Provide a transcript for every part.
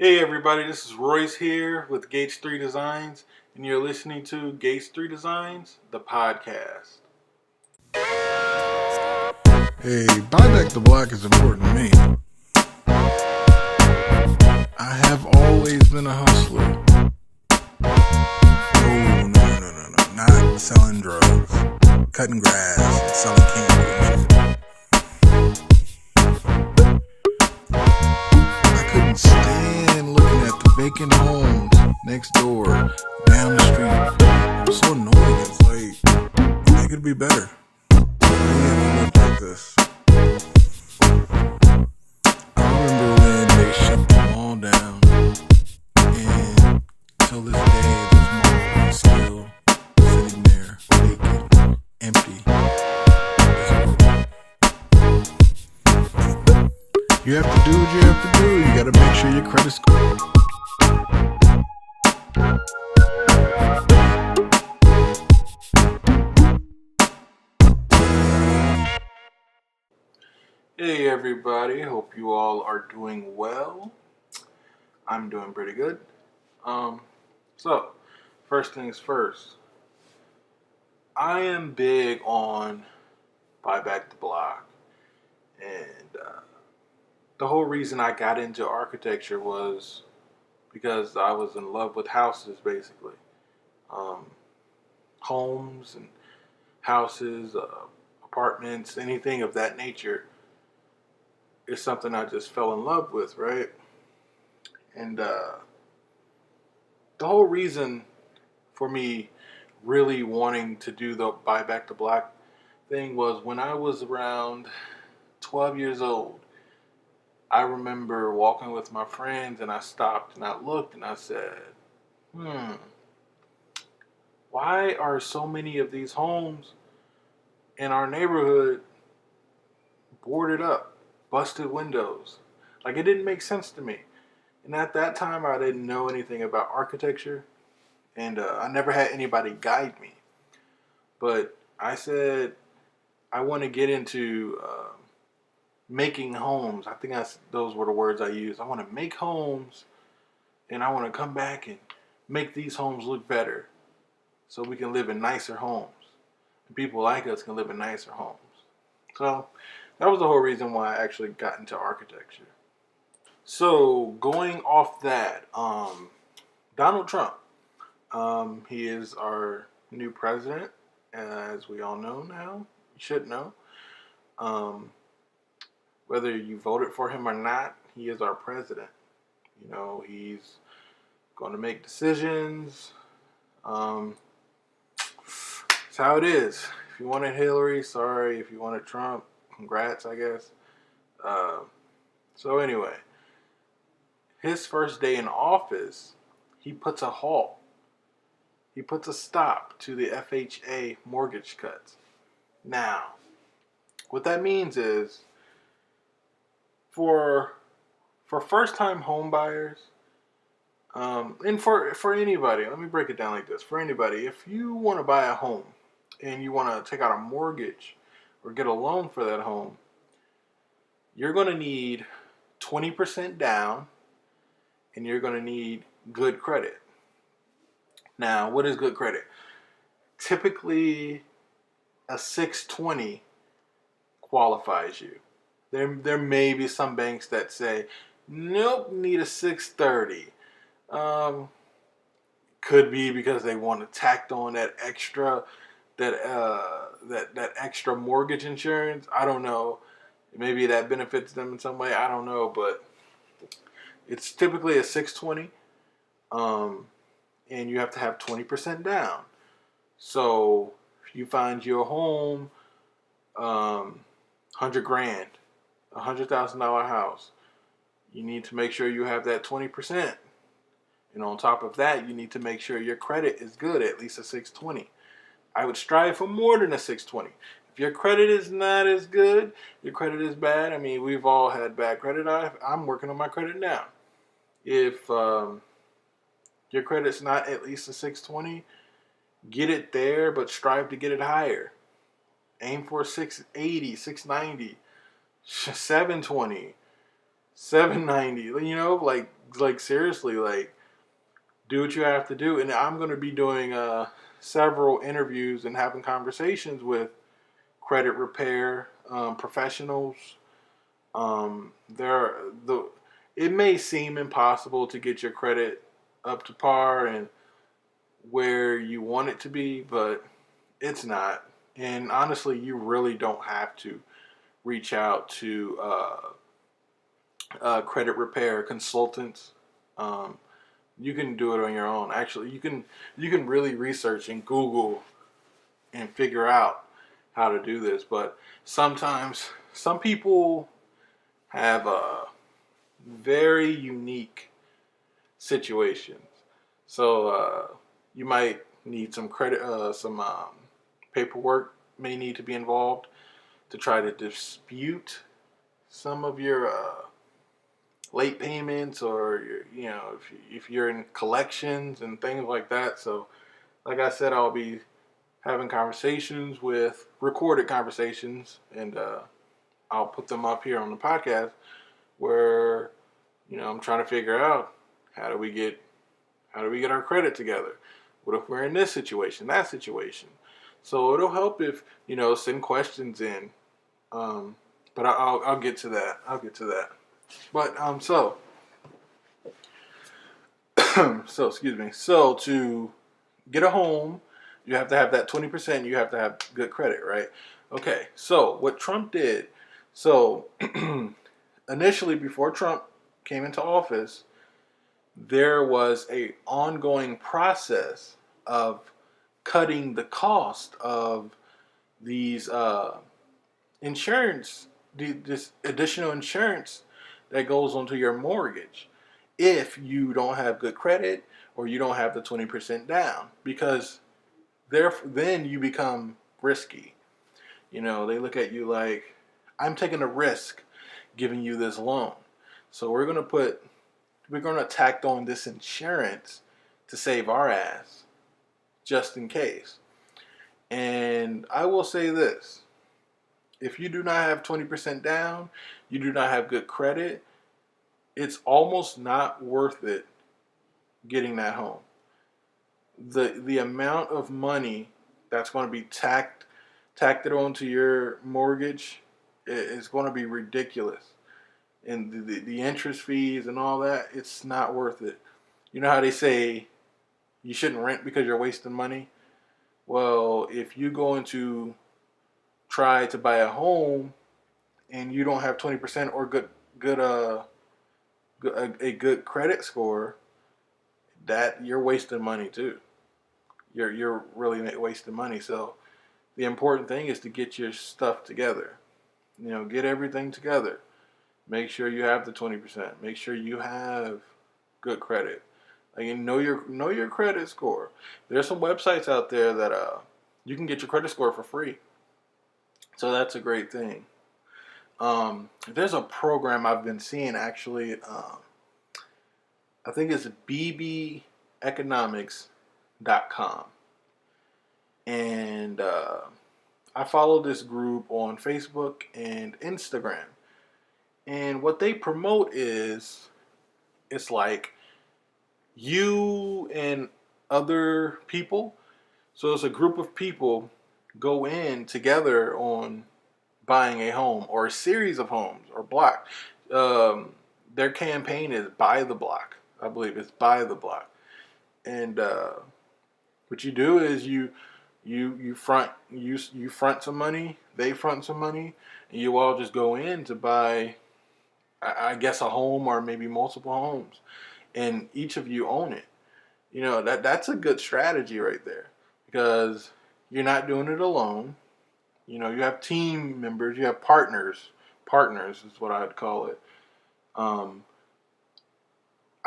Hey everybody, this is Royce here with Gates 3 Designs, and you're listening to Gates 3 Designs, the podcast. Hey, buyback the block is important to me. I have always been a hustler. No. Not selling drugs, cutting grass, and selling candy and shit. I couldn't stand looking at the vacant homes next door, down the street. It was so annoying. It's like, it could be better. I didn't have to live like this. I remember when they shut them all down, and till this day, this mall is still sitting there, vacant, empty. You have to do what you have to do. You gotta make sure your credit score. Hey everybody, hope you all are doing well. I'm doing pretty good. So, first things first. I am big on buyback the block, and the whole reason I got into architecture was because I was in love with houses, basically. Homes and houses, apartments, anything of that nature is something I just fell in love with, right? And the whole reason for me really wanting to do the buyback the block thing was when I was around 12 years old. I remember walking with my friends and I stopped and I looked and I said, why are so many of these homes in our neighborhood boarded up, busted windows? Like, it didn't make sense to me. And at that time, I didn't know anything about architecture, and I never had anybody guide me. But I said, I want to get into making homes. I think those were the words I used. I want to make homes, and I want to come back and make these homes look better so we can live in nicer homes. And people like us can live in nicer homes. So that was the whole reason why I actually got into architecture. So going off that, Donald Trump, he is our new president, as we all know now. You should know. Whether you voted for him or not, he is our president. You know, he's going to make decisions. That's how it is. If you wanted Hillary, sorry. If you wanted Trump, congrats, I guess. So anyway, his first day in office, he puts a halt. He puts a stop to the FHA mortgage cuts. Now, what that means is for first-time home buyers, and for anybody, let me break it down like this. For anybody, if you want to buy a home and you want to take out a mortgage or get a loan for that home, you're going to need 20% down, and you're going to need good credit. Now, what is good credit? Typically, a 620 qualifies you. There may be some banks that say, nope, need a 630. Could be because they want to tack on that extra that extra mortgage insurance. I don't know. Maybe that benefits them in some way. I don't know, but it's typically a 620. And you have to have 20% down. So if you find your home, $100,000, $100,000 house, you need to make sure you have that 20%. And on top of that, you need to make sure your credit is good, at least a 620. I would strive for more than a 620. If your credit is not as good, your credit is bad. I mean, we've all had bad credit. I'm working on my credit now. If your credit's not at least a 620, get it there, but strive to get it higher. Aim for 680, 690, 720, 790. You know, like like seriously, like do what you have to do. And I'm going to be doing several interviews and having conversations with credit repair professionals. There, the it may seem impossible to get your credit up to par and where you want it to be, but it's not. And honestly, you really don't have to reach out to credit repair consultants. Um, you can do it on your own. Actually, you can really research and Google and figure out how to do this. But sometimes some people have very unique situations. So you might need some credit, some paperwork may need to be involved to try to dispute some of your late payments, or if you're in collections and things like that. So, like I said, I'll be having conversations with recorded conversations, and I'll put them up here on the podcast where I'm trying to figure out how do we get our credit together. What if we're in this situation, that situation? So it'll help if send questions in. But I'll get to that. I'll get to that. But so excuse me. So to get a home, you have to have that 20%. You have to have good credit, right? Okay. So what Trump did. So initially, before Trump came into office, there was a ongoing process of cutting the cost of these insurance, this additional insurance that goes onto your mortgage if you don't have good credit or you don't have the 20% down, because then you become risky. They look at you like, I'm taking a risk giving you this loan. So we're going to tack on this insurance to save our ass just in case. And I will say this. If you do not have 20% down, you do not have good credit, it's almost not worth it getting that home. The amount of money that's going to be tacked onto your mortgage is going to be ridiculous. And the interest fees and all that, it's not worth it. You know how they say you shouldn't rent because you're wasting money? Well, if you go into try to buy a home and you don't have 20% or a good credit score, that you're wasting money too. You're really wasting money. So the important thing is to get your stuff together. Get everything together. Make sure you have the 20%. Make sure you have good credit. Like, know your credit score. There's some websites out there that you can get your credit score for free. So that's a great thing. There's a program I've been seeing actually. I think it's bbeconomics.com. And I follow this group on Facebook and Instagram. And what they promote is, it's like you and other people. So it's a group of people go in together on buying a home or a series of homes or block. Their campaign is buy the block. I believe it's buy the block. And what you do is you front some money, they front some money, and you all just go in to buy, I guess, a home or maybe multiple homes, and each of you own it. That's a good strategy right there, because you're not doing it alone. You have team members, you have partners. Partners is what I'd call it. I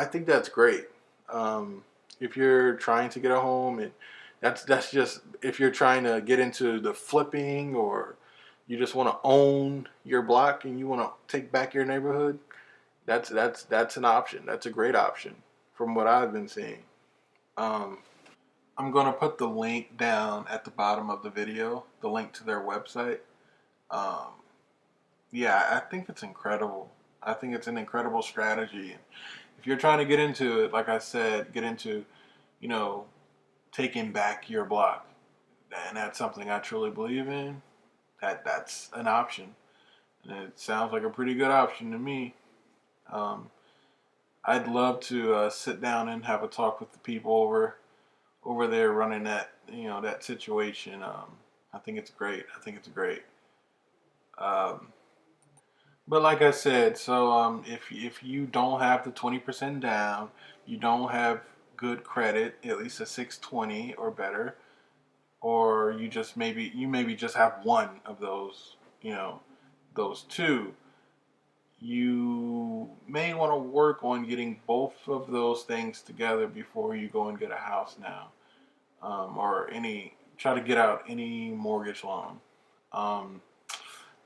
think that's great. If you're trying to get a home, and that's just if you're trying to get into the flipping, or you just want to own your block and you want to take back your neighborhood, that's an option. That's a great option from what I've been seeing. I'm going to put the link down at the bottom of the video, the link to their website. Yeah, I think it's incredible. I think it's an incredible strategy. if you're trying to get into it, like I said, get into, you know, taking back your block, and that's something I truly believe in. That's an option, and it sounds like a pretty good option to me. Um, I'd love to sit down and have a talk with the people over there running that, that situation. I think it's great. I think it's great. Um, but like I said, so if you don't have the 20% down, you don't have good credit, at least a 620 or better, or you maybe just have one of those, those two, you may want to work on getting both of those things together before you go and get a house now, or try to get out any mortgage loan. Um,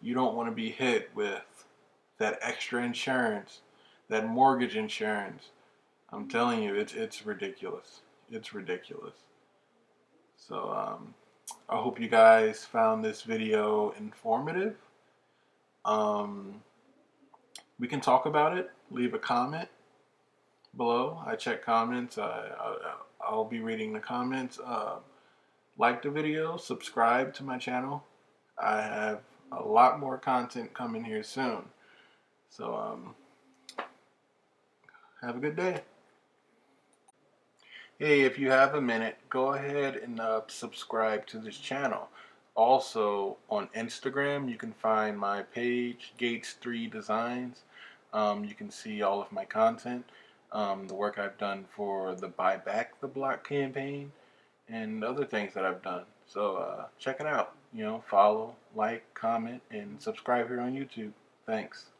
you don't want to be hit with that extra insurance, that mortgage insurance. I'm telling you, it's ridiculous. It's ridiculous. So I hope you guys found this video informative. Um, we can talk about it. Leave a comment below. I check comments. I'll be reading the comments. Like the video. Subscribe to my channel. I have a lot more content coming here soon. So have a good day. Hey, if you have a minute, go ahead and subscribe to this channel. Also, on Instagram, you can find my page, Gates3 Designs. You can see all of my content, the work I've done for the Buy Back the Block campaign, and other things that I've done. So check it out. Follow, like, comment, and subscribe here on YouTube. Thanks.